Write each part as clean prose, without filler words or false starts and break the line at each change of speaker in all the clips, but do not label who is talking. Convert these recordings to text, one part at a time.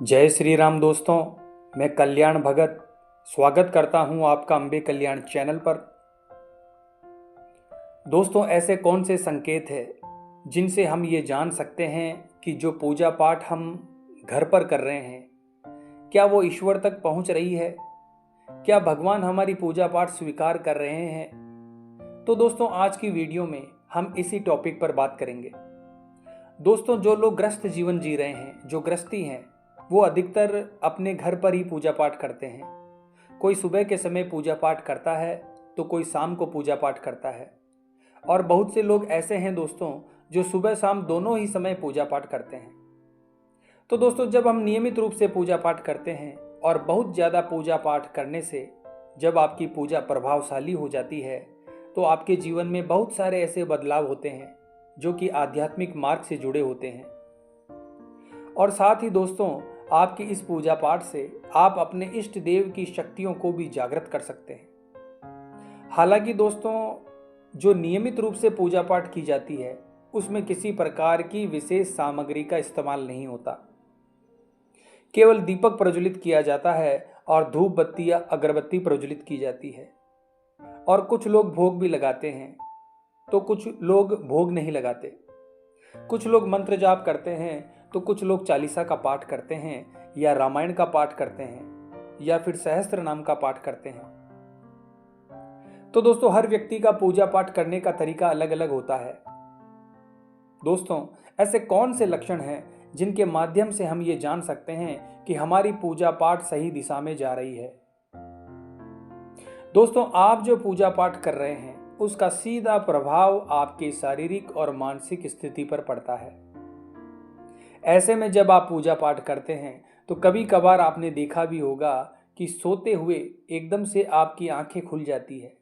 जय श्री राम दोस्तों। मैं कल्याण भगत स्वागत करता हूं आपका अम्बे कल्याण चैनल पर। दोस्तों, ऐसे कौन से संकेत हैं जिनसे हम ये जान सकते हैं कि जो पूजा पाठ हम घर पर कर रहे हैं क्या वो ईश्वर तक पहुंच रही है? क्या भगवान हमारी पूजा पाठ स्वीकार कर रहे हैं? तो दोस्तों, आज की वीडियो में हम इसी टॉपिक पर बात करेंगे। दोस्तों, जो लोग ग्रस्त जीवन जी रहे हैं, जो गृहस्थी हैं, वो अधिकतर अपने घर पर ही पूजा पाठ करते हैं। कोई सुबह के समय पूजा पाठ करता है तो कोई शाम को पूजा पाठ करता है, और बहुत से लोग ऐसे हैं दोस्तों जो सुबह शाम दोनों ही समय पूजा पाठ करते हैं। तो दोस्तों, जब हम नियमित रूप से पूजा पाठ करते हैं और बहुत ज़्यादा पूजा पाठ करने से जब आपकी पूजा प्रभावशाली हो जाती है तो आपके जीवन में बहुत सारे ऐसे बदलाव होते हैं जो कि आध्यात्मिक मार्ग से जुड़े होते हैं। और साथ ही दोस्तों, आपकी इस पूजा पाठ से आप अपने इष्ट देव की शक्तियों को भी जागृत कर सकते हैं। हालांकि दोस्तों, जो नियमित रूप से पूजा पाठ की जाती है उसमें किसी प्रकार की विशेष सामग्री का इस्तेमाल नहीं होता। केवल दीपक प्रज्वलित किया जाता है और धूप बत्ती या अगरबत्ती प्रज्वलित की जाती है, और कुछ लोग भोग भी लगाते हैं तो कुछ लोग भोग नहीं लगाते। कुछ लोग मंत्र जाप करते हैं तो कुछ लोग चालीसा का पाठ करते हैं या रामायण का पाठ करते हैं या फिर सहस्त्र नाम का पाठ करते हैं। तो दोस्तों, हर व्यक्ति का पूजा पाठ करने का तरीका अलग अलग होता है। दोस्तों, ऐसे कौन से लक्षण हैं जिनके माध्यम से हम ये जान सकते हैं कि हमारी पूजा पाठ सही दिशा में जा रही है? दोस्तों, आप जो पूजा पाठ कर रहे हैं उसका सीधा प्रभाव आपके शारीरिक और मानसिक स्थिति पर पड़ता है। ऐसे में जब आप पूजा पाठ करते हैं तो कभी कभार आपने देखा भी होगा कि सोते हुए एकदम से आपकी आंखें खुल जाती है,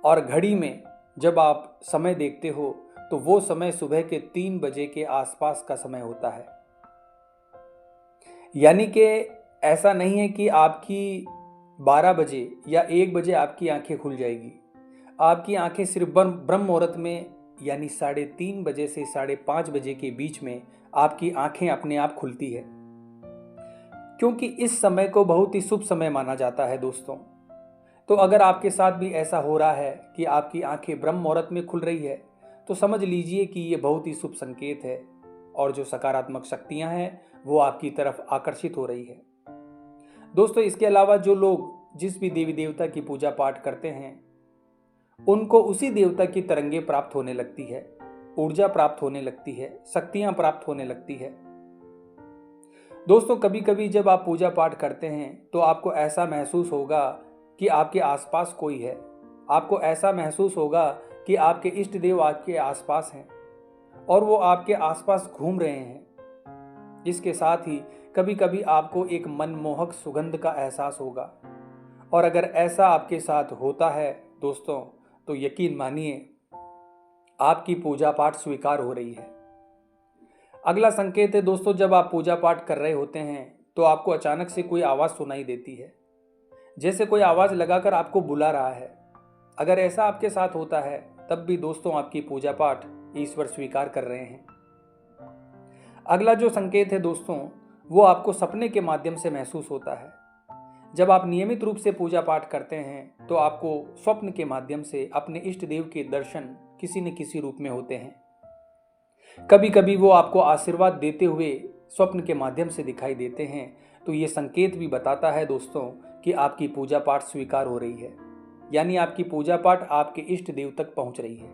और घड़ी में जब आप समय देखते हो तो वो समय सुबह के 3 बजे के आसपास का समय होता है। यानी कि ऐसा नहीं है कि आपकी 12 बजे या 1 बजे आपकी आंखें खुल जाएगी। आपकी आंखें सिर्फ ब्रह्म मुहूर्त में यानी 3:30 बजे से 5:30 बजे के बीच में आपकी आंखें अपने आप खुलती है, क्योंकि इस समय को बहुत ही शुभ समय माना जाता है दोस्तों। तो अगर आपके साथ भी ऐसा हो रहा है कि आपकी आंखें ब्रह्म मुहूर्त में खुल रही है तो समझ लीजिए कि ये बहुत ही शुभ संकेत है, और जो सकारात्मक शक्तियां हैं वो आपकी तरफ आकर्षित हो रही है। दोस्तों, इसके अलावा जो लोग जिस भी देवी देवता की पूजा पाठ करते हैं उनको उसी देवता की तरंगे प्राप्त होने लगती है, ऊर्जा प्राप्त होने लगती है, शक्तियां प्राप्त होने लगती है। दोस्तों, कभी कभी जब आप पूजा पाठ करते हैं तो आपको ऐसा महसूस होगा कि आपके आसपास कोई है। आपको ऐसा महसूस होगा कि आपके इष्ट देव आपके आसपास हैं और वो आपके आसपास घूम रहे हैं। इसके साथ ही कभी कभी आपको एक मनमोहक सुगंध का एहसास होगा, और अगर ऐसा आपके साथ होता है दोस्तों तो यकीन मानिए आपकी पूजा पाठ स्वीकार हो रही है। अगला संकेत है दोस्तों, जब आप पूजा पाठ कर रहे होते हैं तो आपको अचानक से कोई आवाज़ सुनाई देती है, जैसे कोई आवाज़ लगाकर आपको बुला रहा है। अगर ऐसा आपके साथ होता है तब भी दोस्तों आपकी पूजा पाठ ईश्वर स्वीकार कर रहे हैं। अगला जो संकेत है दोस्तों, वो आपको सपने के माध्यम से महसूस होता है। जब आप नियमित रूप से पूजा पाठ करते हैं तो आपको स्वप्न के माध्यम से अपने इष्ट देव के दर्शन किसी न किसी रूप में होते हैं। कभी कभी वो आपको आशीर्वाद देते हुए स्वप्न के माध्यम से दिखाई देते हैं। तो ये संकेत भी बताता है दोस्तों कि आपकी पूजा पाठ स्वीकार हो रही है, यानी आपकी पूजा पाठ आपके इष्ट देव तक पहुंच रही है।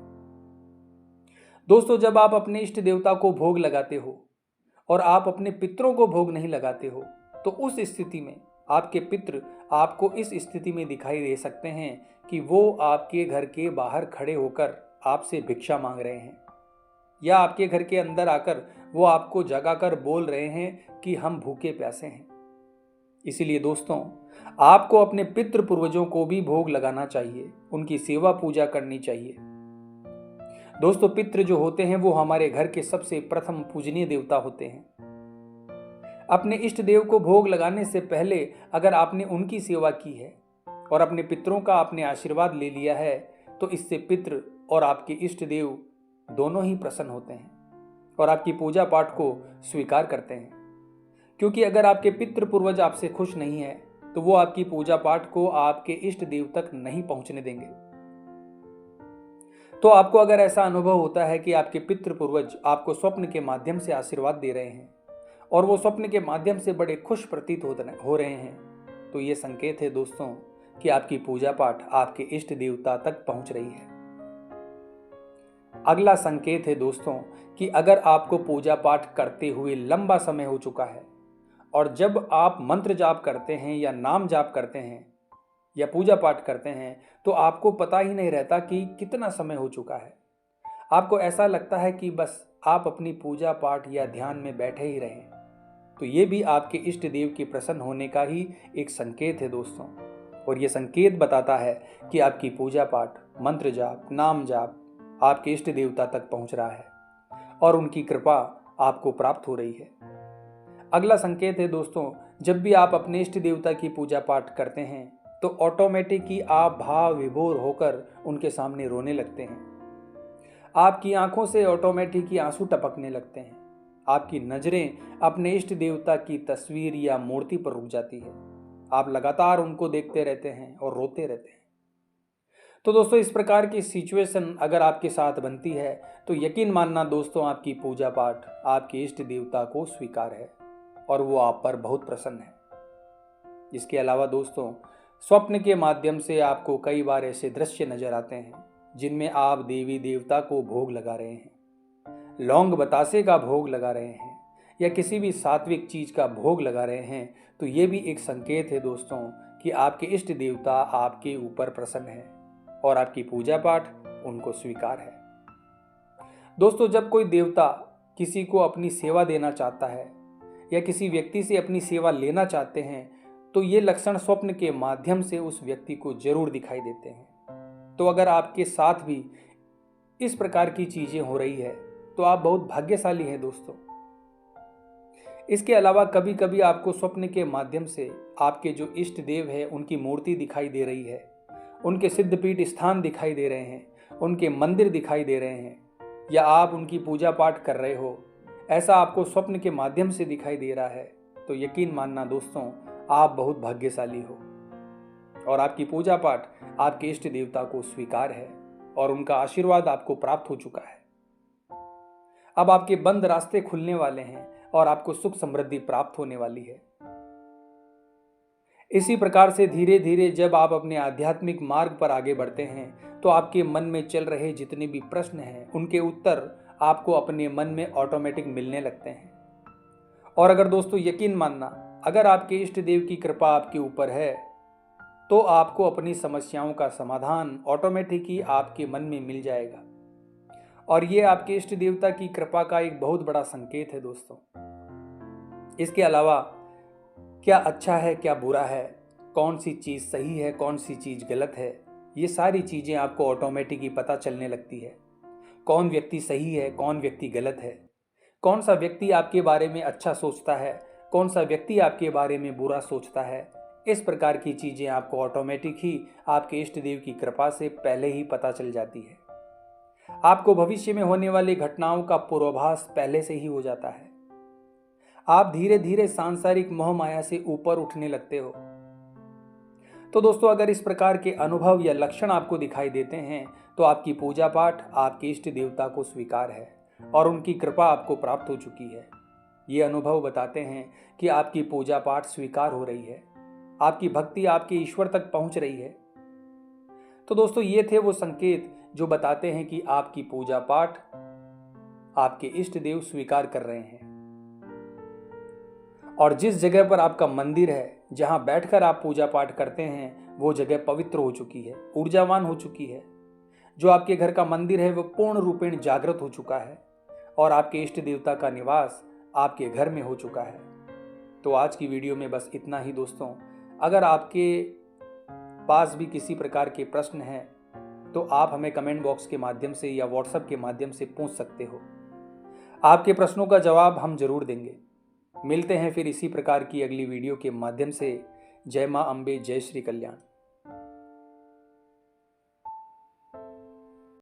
दोस्तों, जब आप अपने इष्ट देवता को भोग लगाते हो और आप अपने पितरों को भोग नहीं लगाते हो तो उस स्थिति में आपके पितृ आपको इस स्थिति में दिखाई दे सकते हैं कि वो आपके घर के बाहर खड़े होकर आपसे भिक्षा मांग रहे हैं, या आपके घर के अंदर आकर वो आपको जगाकर बोल रहे हैं कि हम भूखे प्यासे हैं। इसीलिए दोस्तों, आपको अपने पितृ पूर्वजों को भी भोग लगाना चाहिए, उनकी सेवा पूजा करनी चाहिए। दोस्तों, पितृ जो होते हैं वो हमारे घर के सबसे प्रथम पूजनीय देवता होते हैं। अपने इष्ट देव को भोग लगाने से पहले अगर आपने उनकी सेवा की है और अपने पितरों का आपने आशीर्वाद ले लिया है तो इससे पितृ और आपके इष्ट देव दोनों ही प्रसन्न होते हैं और आपकी पूजा पाठ को स्वीकार करते हैं। क्योंकि अगर आपके पितृ पूर्वज आपसे खुश नहीं है तो वो आपकी पूजा पाठ को आपके इष्ट देव तक नहीं पहुंचने देंगे। तो आपको अगर ऐसा अनुभव होता है कि आपके पितृ पूर्वज आपको स्वप्न के माध्यम से आशीर्वाद दे रहे हैं और वो स्वप्न के माध्यम से बड़े खुश प्रतीत हो रहे हैं, तो ये संकेत है दोस्तों कि आपकी पूजा पाठ आपके इष्ट देवता तक पहुंच रही है। अगला संकेत है दोस्तों कि अगर आपको पूजा पाठ करते हुए लंबा समय हो चुका है और जब आप मंत्र जाप करते हैं या नाम जाप करते हैं या पूजा पाठ करते हैं तो आपको पता ही नहीं रहता कि कितना समय हो चुका है। आपको ऐसा लगता है कि बस आप अपनी पूजा पाठ या ध्यान में बैठे ही रहें। तो ये भी आपके इष्ट देव के प्रसन्न होने का ही एक संकेत है दोस्तों, और ये संकेत बताता है कि आपकी पूजा पाठ, मंत्र जाप, नाम जाप आपके इष्ट देवता तक पहुंच रहा है और उनकी कृपा आपको प्राप्त हो रही है। अगला संकेत है दोस्तों, जब भी आप अपने इष्ट देवता की पूजा पाठ करते हैं तो ऑटोमेटिक ही आप भाव विभोर होकर उनके सामने रोने लगते हैं। आपकी आंखों से ऑटोमेटिक ही आंसू टपकने लगते हैं। आपकी नजरें अपने इष्ट देवता की तस्वीर या मूर्ति पर रुक जाती है। आप लगातार उनको देखते रहते हैं और रोते रहते हैं। तो दोस्तों, इस प्रकार की सिचुएशन अगर आपके साथ बनती है तो यकीन मानना दोस्तों, आपकी पूजा पाठ आपके इष्ट देवता को स्वीकार है और वो आप पर बहुत प्रसन्न है। इसके अलावा दोस्तों, स्वप्न के माध्यम से आपको कई बार ऐसे दृश्य नजर आते हैं जिनमें आप देवी देवता को भोग लगा रहे हैं, लौंग बतासे का भोग लगा रहे हैं या किसी भी सात्विक चीज का भोग लगा रहे हैं, तो ये भी एक संकेत है दोस्तों कि आपके इष्ट देवता आपके ऊपर प्रसन्न है और आपकी पूजा पाठ उनको स्वीकार है। दोस्तों, जब कोई देवता किसी को अपनी सेवा देना चाहता है या किसी व्यक्ति से अपनी सेवा लेना चाहते हैं तो ये लक्षण स्वप्न के माध्यम से उस व्यक्ति को जरूर दिखाई देते हैं। तो अगर आपके साथ भी इस प्रकार की चीजें हो रही है तो आप बहुत भाग्यशाली हैं दोस्तों। इसके अलावा कभी कभी आपको स्वप्न के माध्यम से आपके जो इष्ट देव है उनकी मूर्ति दिखाई दे रही है, उनके सिद्धपीठ स्थान दिखाई दे रहे हैं, उनके मंदिर दिखाई दे रहे हैं या आप उनकी पूजा पाठ कर रहे हो, ऐसा आपको स्वप्न के माध्यम से दिखाई दे रहा है, तो यकीन मानना दोस्तों, आप बहुत भाग्यशाली हो और आपकी पूजा पाठ आपके इष्ट देवता को स्वीकार है और उनका आशीर्वाद आपको प्राप्त हो चुका है। अब आपके बंद रास्ते खुलने वाले हैं और आपको सुख समृद्धि प्राप्त होने वाली है। इसी प्रकार से धीरे धीरे जब आप अपने आध्यात्मिक मार्ग पर आगे बढ़ते हैं तो आपके मन में चल रहे जितने भी प्रश्न हैं उनके उत्तर आपको अपने मन में ऑटोमेटिक मिलने लगते हैं। और अगर दोस्तों यकीन मानना, अगर आपके इष्ट देव की कृपा आपके ऊपर है तो आपको अपनी समस्याओं का समाधान ऑटोमेटिक ही आपके मन में मिल जाएगा। और ये आपके इष्ट देवता की कृपा का एक बहुत बड़ा संकेत है दोस्तों। इसके अलावा क्या अच्छा है, क्या बुरा है, कौन सी चीज़ सही है, कौन सी चीज़ गलत है, ये सारी चीज़ें आपको ऑटोमेटिक ही पता चलने लगती है। कौन व्यक्ति सही है, कौन व्यक्ति गलत है, कौन सा व्यक्ति आपके बारे में अच्छा सोचता है, कौन सा व्यक्ति आपके बारे में बुरा सोचता है। इस प्रकार की चीज़ें आपको ऑटोमेटिक ही आपके इष्ट देव की कृपा से पहले ही पता चल जाती है। आपको भविष्य में होने वाली घटनाओं का पूर्वाभास पहले से ही हो जाता है। आप धीरे धीरे सांसारिक मोह माया से ऊपर उठने लगते हो। तो दोस्तों, अगर इस प्रकार के अनुभव या लक्षण आपको दिखाई देते हैं तो आपकी पूजा पाठ आपके इष्ट देवता को स्वीकार है और उनकी कृपा आपको प्राप्त हो चुकी है। ये अनुभव बताते हैं कि आपकी पूजा पाठ स्वीकार हो रही है, आपकी भक्ति आपके ईश्वर तक पहुंच रही है। तो दोस्तों, ये थे वो संकेत जो बताते हैं कि आपकी पूजा पाठ आपके इष्ट देव स्वीकार कर रहे हैं और जिस जगह पर आपका मंदिर है, जहां बैठकर आप पूजा पाठ करते हैं, वो जगह पवित्र हो चुकी है, ऊर्जावान हो चुकी है। जो आपके घर का मंदिर है वो पूर्ण रूपेण जागृत हो चुका है और आपके इष्ट देवता का निवास आपके घर में हो चुका है। तो आज की वीडियो में बस इतना ही दोस्तों। अगर आपके पास भी किसी प्रकार के प्रश्न हैं तो आप हमें कमेंट बॉक्स के माध्यम से या व्हाट्सएप के माध्यम से पूछ सकते हो। आपके प्रश्नों का जवाब हम जरूर देंगे। मिलते हैं फिर इसी प्रकार की अगली वीडियो के माध्यम से। जय मां अम्बे, जय श्री कल्याण।